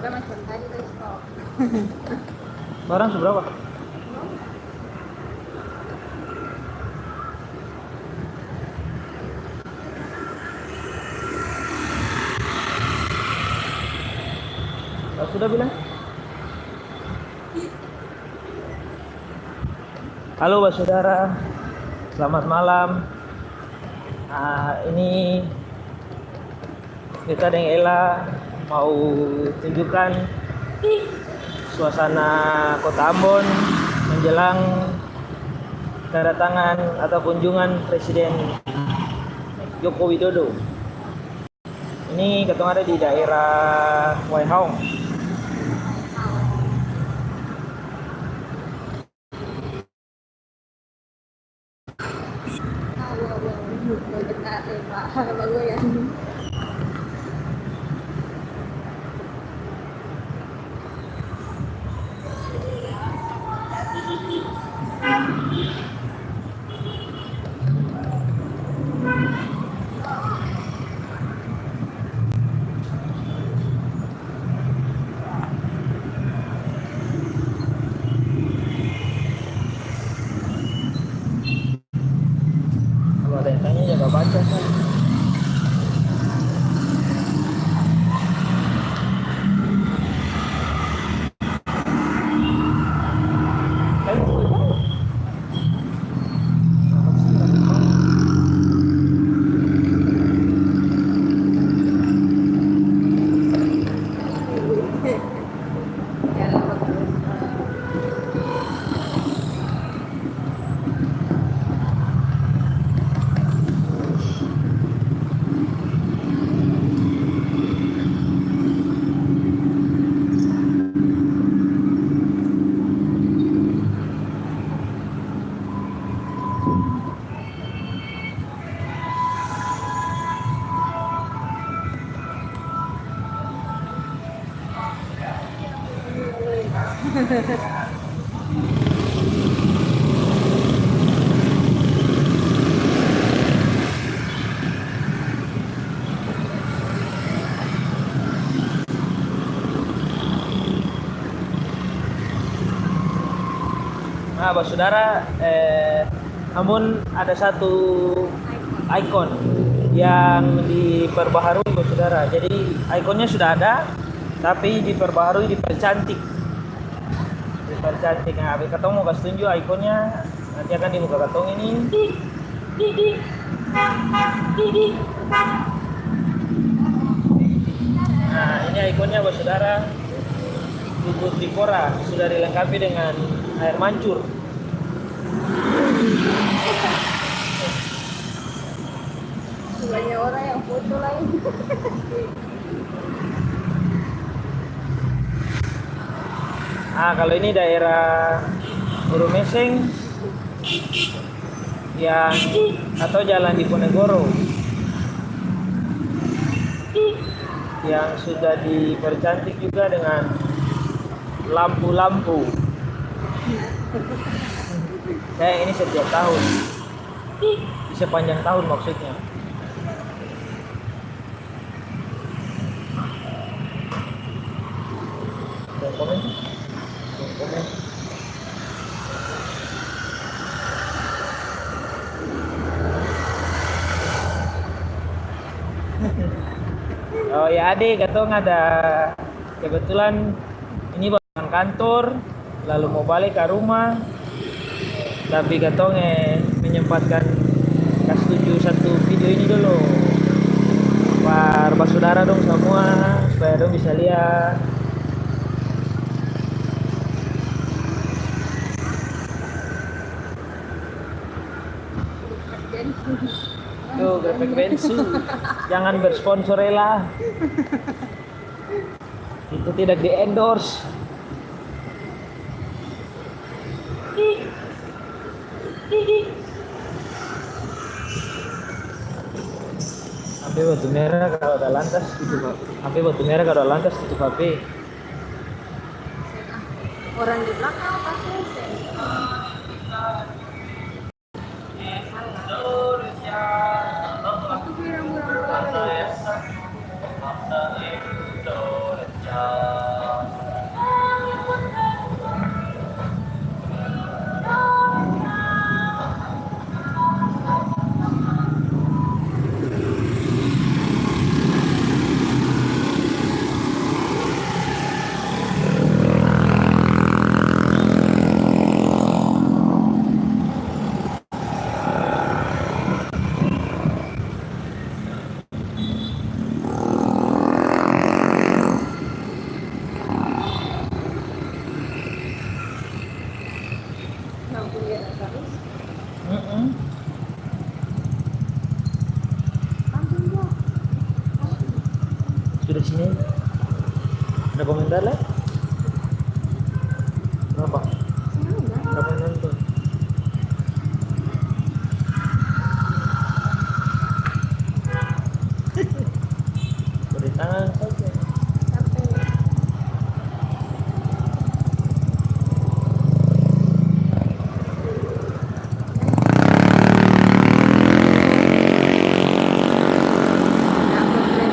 Orang macam tadi guys kok. Barang seberapa? Sudah bilang? Halo saudara, selamat malam. Ini kita dengan Ella mau tunjukkan suasana Kota Ambon menjelang kedatangan atau kunjungan Presiden Joko Widodo. Ini ketemu ada di daerah Waihaong. Kalau ada yang tanya jaga baca kan. Nah, saudara, namun ada satu ikon yang diperbaharui, saudara. Jadi ikonnya sudah ada, tapi diperbaharui, dipercantik. Nah, ketong mau kasih tunjuk ikonnya, nanti akan dibuka ketong ini. Nah, ini ikonnya, saudara. Lubuk Trikora sudah dilengkapi dengan air mancur. Banyak orang yang foto lain. Kalau ini daerah Urumeseng yang atau Jalan Diponegoro yang sudah dipercantik juga dengan lampu-lampu. Kayak ini setiap tahun, di sepanjang tahun maksudnya. Komen. Oh ya adik, katong ada kebetulan ini bang kantor, lalu mau balik ke rumah, tapi katong menyempatkan kasih tunjuk satu video ini dulu. Para saudara dong semua supaya dong bisa lihat. Tuh, Gepek Bensu. Jangan bersponsor lah. Itu tidak di-endorse. HP batu merah kalau ada lantas gitu, Pak. HP batu merah kalau ada lantas tutup HP. Orang di belakang pasti. Itu pirang-pirang. duduk sini. Ada komentar lah? Berapa?